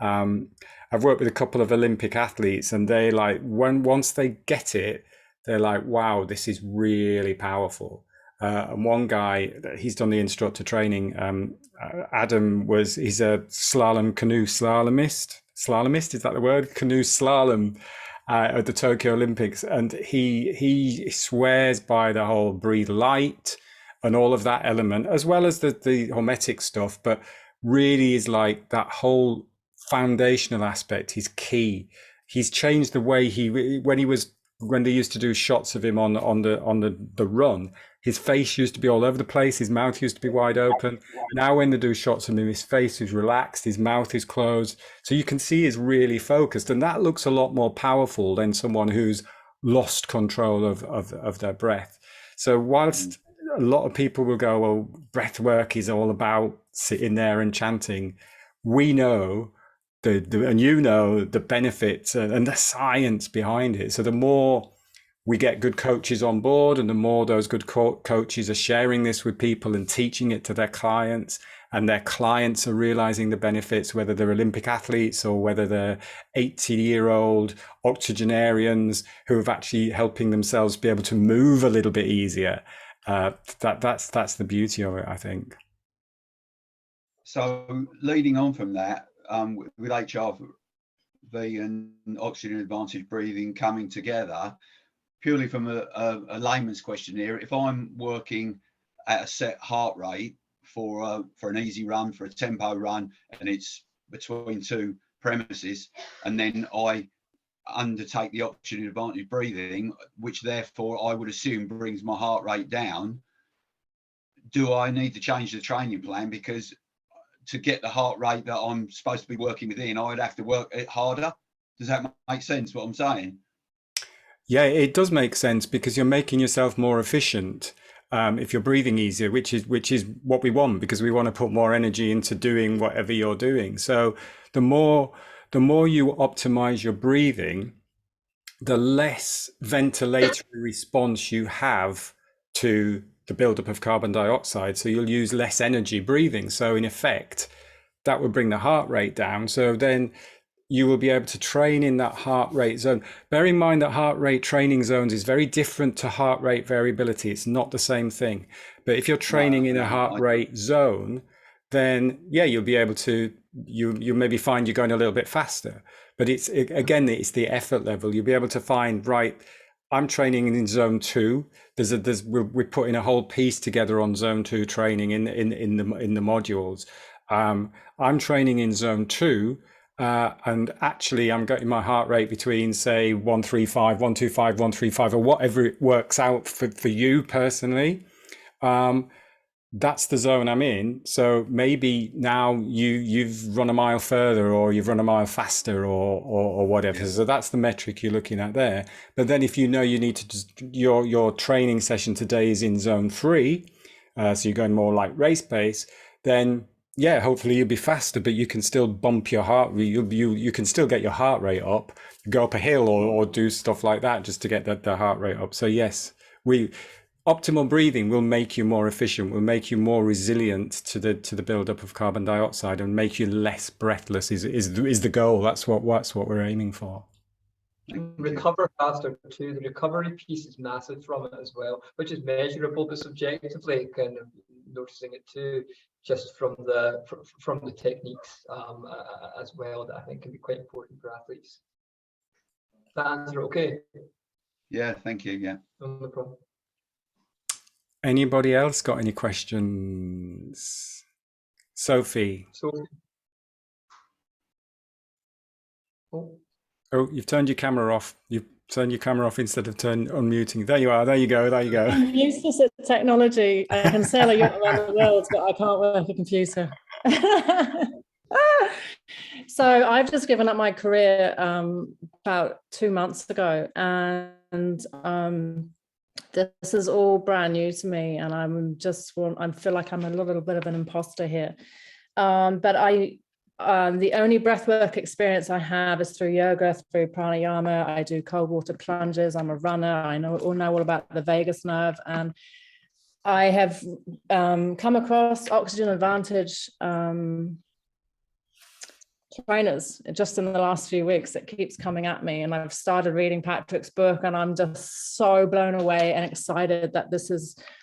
S1: Um, I've worked with a couple of Olympic athletes, and they like once they get it, they're like, "Wow, this is really powerful." And one guy, he's done the instructor training. Adam he's a canoe slalomist. Slalomist, is that the word? Canoe slalom at the Tokyo Olympics, and he swears by the whole breathe light and all of that element, as well as the hormetic stuff. But really, is like that whole foundational aspect is key. He's changed the way when they used to do shots of him on the run. His face used to be all over the place. His mouth used to be wide open. Now, when they do shots of him, his face is relaxed. His mouth is closed, so you can see he's really focused, and that looks a lot more powerful than someone who's lost control of their breath. So, whilst a lot of people will go, "Well, breath work is all about sitting there and chanting," we know and you know the benefits and the science behind it. So the more we get good coaches on board, and the more those good coaches are sharing this with people and teaching it to their clients, and their clients are realizing the benefits, whether they're Olympic athletes or whether they're 80-year-old octogenarians who are actually helping themselves be able to move a little bit easier. That's the beauty of it, I think.
S3: So leading on from that, with HRV and oxygen advantage breathing coming together, purely from a layman's question here, if I'm working at a set heart rate for an easy run, for a tempo run, and it's between two premises, and then I undertake the oxygen advantage breathing, which therefore I would assume brings my heart rate down, do I need to change the training plan? Because to get the heart rate that I'm supposed to be working within, I'd have to work it harder. Does that make sense what I'm saying?
S1: Yeah, it does make sense, because you're making yourself more efficient. If you're breathing easier, which is what we want, because we want to put more energy into doing whatever you're doing. So the more you optimize your breathing, the less ventilatory response you have to the buildup of carbon dioxide. So you'll use less energy breathing. So in effect, that would bring the heart rate down. So then you will be able to train in that heart rate zone. Bear in mind that heart rate training zones is very different to heart rate variability. It's not the same thing. But if you're training in a heart rate zone, then yeah, you'll be able to, you maybe find you're going a little bit faster. But again, it's the effort level. You'll be able to find, right, I'm training in zone 2. We're putting a whole piece together on zone 2 training in the modules. I'm training in zone 2. And actually, I'm getting my heart rate between, say, 135, 125, 135, or whatever it works out for you personally. That's the zone I'm in. So maybe now you've run a mile further, or you've run a mile faster, or whatever. So that's the metric you're looking at there. But then if you know you need to your training session today is in zone 3, so you're going more like race pace, then yeah, hopefully you'll be faster, but you can still bump your heart. You can still get your heart rate up, go up a hill, or do stuff like that just to get the heart rate up. So yes, optimal breathing will make you more efficient, will make you more resilient to the buildup of carbon dioxide, and make you less breathless. Is the goal? That's what we're aiming for.
S2: Recover faster too. The recovery piece is massive from it as well, which is measurable, but subjectively kind of noticing it too, just from the techniques as well, that I think can be quite important for athletes. That answer okay?
S3: Yeah, thank you. Yeah.
S2: No problem.
S1: Anybody else got any questions? Sophie.
S2: So, oh,
S1: Oh, you've turned your camera off. turn your camera off instead of unmuting. There you are. There you go. There you go.
S4: I'm useless at technology. I can sail a yacht around the world, but I can't work a computer. So I've just given up my career about 2 months ago, and this is all brand new to me, and I feel like I'm a little bit of an imposter here. But the only breathwork experience I have is through yoga, through pranayama. I do cold water plunges. I'm a runner. I know all about the vagus nerve, and I have come across Oxygen Advantage trainers just in the last few weeks. It keeps coming at me, and I've started reading Patrick's book, and I'm just so blown away and excited that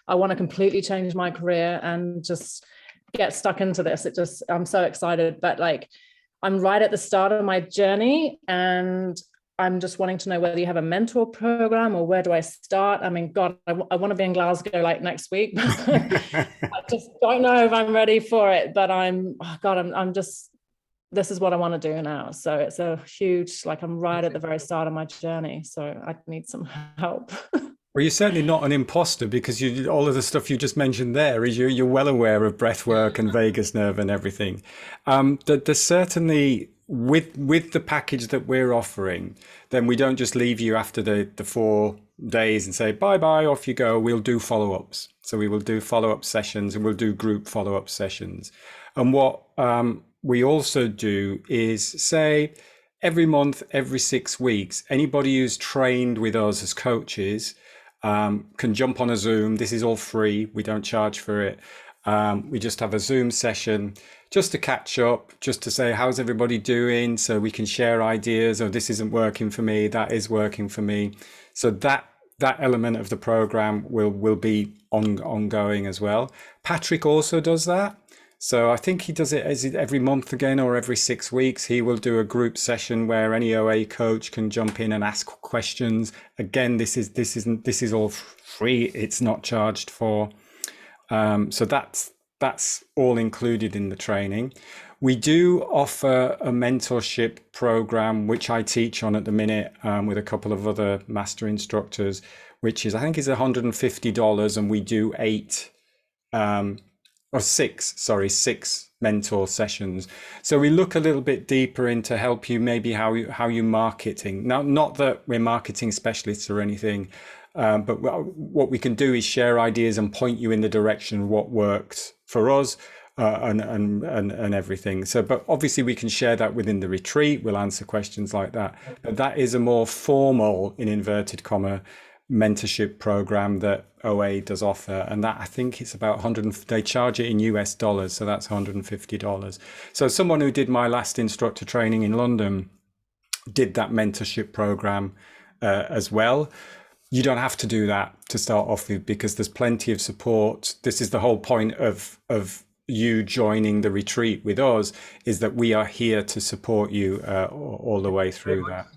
S4: I want to completely change my career and just get stuck into this. I'm so excited, but like, I'm right at the start of my journey, and I'm just wanting to know whether you have a mentor program, or where do I start? I mean, God, I want to be in Glasgow like next week. I just don't know if I'm ready for it, but this is what I want to do now. So it's a huge, like, I'm right at the very start of my journey. So I need some help.
S1: Well, you're certainly not an imposter, because all of the stuff you just mentioned there is you're well aware of breath work and vagus nerve and everything. There's certainly, with the package that we're offering, then we don't just leave you after the 4 days and say, bye, off you go. We'll do follow-ups. So we will do follow-up sessions, and we'll do group follow-up sessions. And what we also do is say every month, every 6 weeks, anybody who's trained with us as coaches can jump on a Zoom. This is all free. We don't charge for it. We just have a Zoom session just to catch up, just to say, how's everybody doing? So we can share ideas. Oh, this isn't working for me. That is working for me. So that element of the program will be ongoing as well. Patrick also does that. So I think he does it every month again, or every 6 weeks. He will do a group session where any OA coach can jump in and ask questions. Again, this is all free. It's not charged for. So that's all included in the training. We do offer a mentorship program, which I teach on at the minute with a couple of other master instructors, which I think is $150, and we do 6 mentor sessions. So we look a little bit deeper into help you, maybe how you marketing. Now, not that we're marketing specialists or anything, but what we can do is share ideas and point you in the direction of what worked for us and everything. So, but obviously we can share that within the retreat. We'll answer questions like that. But that is a more formal, in inverted comma, mentorship program that OA does offer, and that I think it's about they charge it in US dollars, so that's $150. So someone who did my last instructor training in London did that mentorship program as well. You don't have to do that to start off with, because there's plenty of support. This is the whole point of you joining the retreat with us, is that we are here to support you all the way through that.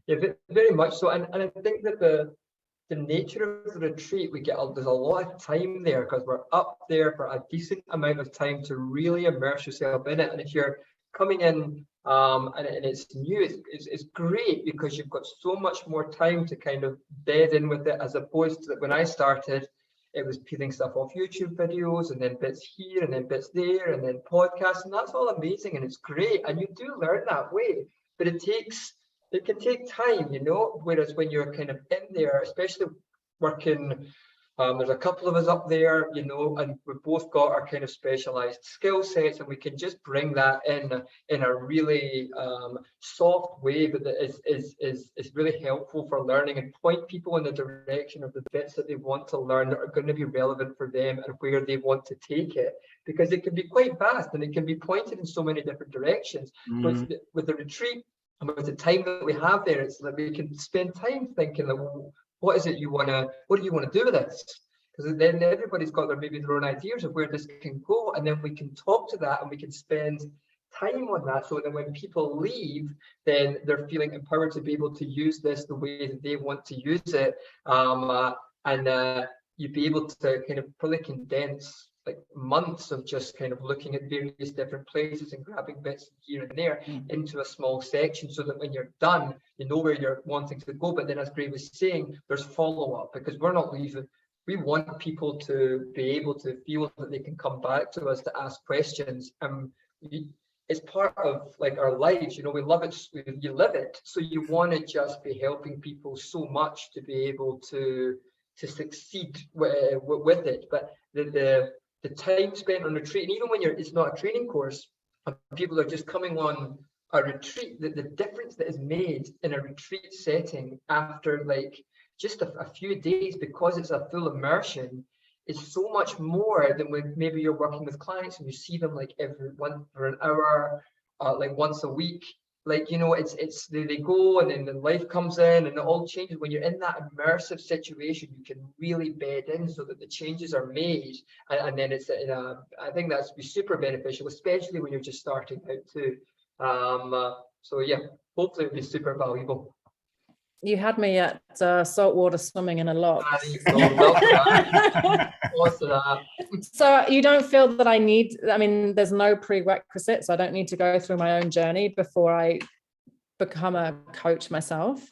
S2: Yeah, very much so. And I think that the nature of the retreat, there's a lot of time there, because we're up there for a decent amount of time to really immerse yourself in it. And if you're coming in and it's new, it's great, because you've got so much more time to kind of bed in with it, as opposed to when I started, it was peeling stuff off YouTube videos, and then bits here and then bits there, and then podcasts, and that's all amazing and it's great, and you do learn that way, but it can take time, whereas when you're kind of in there, especially working, there's a couple of us up there, and we've both got our kind of specialized skill sets, and we can just bring that in a really soft way, but that is really helpful for learning, and point people in the direction of the bits that they want to learn that are going to be relevant for them and where they want to take it, because it can be quite vast and it can be pointed in so many different directions. With the retreat, and with the time that we have there, it's that we can spend time thinking that, well, what do you want to do with this? Because then everybody's got their own ideas of where this can go, and then we can talk to that and we can spend time on that, so that when people leave, then they're feeling empowered to be able to use this the way that they want to use it, and you'd be able to kind of probably condense like months of just kind of looking at various different places and grabbing bits here and there into a small section, so that when you're done, you know where you're wanting to go. But then, as Gray was saying, there's follow-up, because we're not leaving. We want people to be able to feel that they can come back to us to ask questions. It's part of like our lives, you know, we love it, you live it, so you want to just be helping people so much to be able to succeed with it. But the time spent on retreat, and even when it's not a training course, people are just coming on a retreat, the difference that is made in a retreat setting after like just a few days, because it's a full immersion, is so much more than when maybe you're working with clients and you see them like for an hour, like once a week. Like, you know, they go and then life comes in and it all changes. When you're in that immersive situation, you can really bed in so that the changes are made. And then I think that's be super beneficial, especially when you're just starting out too. So yeah, hopefully it'll be super valuable.
S4: You had me at saltwater swimming in a log. So you don't feel that I mean, there's no prerequisites. I don't need to go through my own journey before I become a coach myself.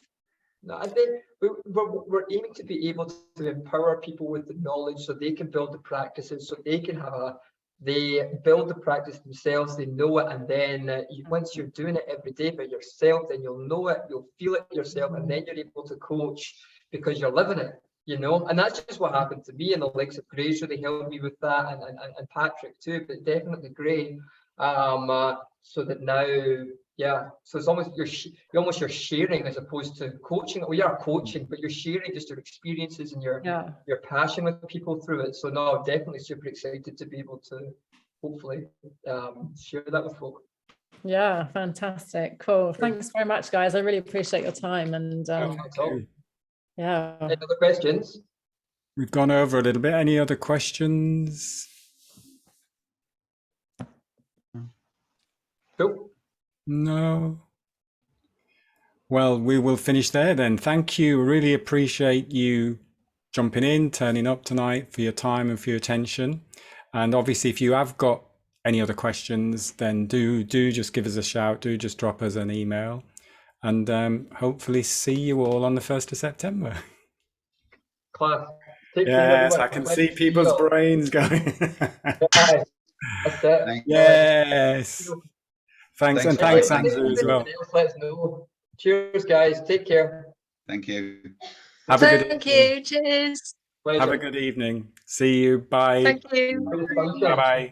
S2: No, I think we're aiming to be able to empower people with the knowledge so they can build the practices, so they can they build the practice themselves, they know it, and then once you're doing it every day by yourself, then you'll know it, you'll feel it yourself, and then you're able to coach because you're living it, you know. And that's just what happened to me, and the likes of Gray's really helped me with that, and Patrick too, but definitely Gray. So that now, yeah, so it's almost you're sharing as opposed to coaching. Well, you are coaching, but you're sharing just your experiences and your passion with people through it. So no, definitely super excited to be able to hopefully share that with folk.
S4: Yeah, fantastic, cool. Thanks very much, guys. I really appreciate your time. And yeah.
S2: Any other questions?
S1: We've gone over a little bit. Any other questions?
S2: Cool.
S1: No. Well, we will finish there then. Thank you. Really appreciate you jumping in, turning up tonight, for your time and for your attention. And obviously, if you have got any other questions, then do just give us a shout. Do just drop us an email. And hopefully see you all on the 1st of September.
S2: Class. Take
S1: Yes,
S2: care,
S1: I can see people's brains going.
S2: That's it.
S1: Yes. Thanks, and thanks, Andrew, as well.
S2: Let us know. Cheers, guys. Take care.
S3: Thank you.
S1: Have a good
S5: Thank you. Cheers.
S2: Pleasure.
S1: Have a good evening. See you. Bye.
S5: Thank you.
S1: Bye-bye.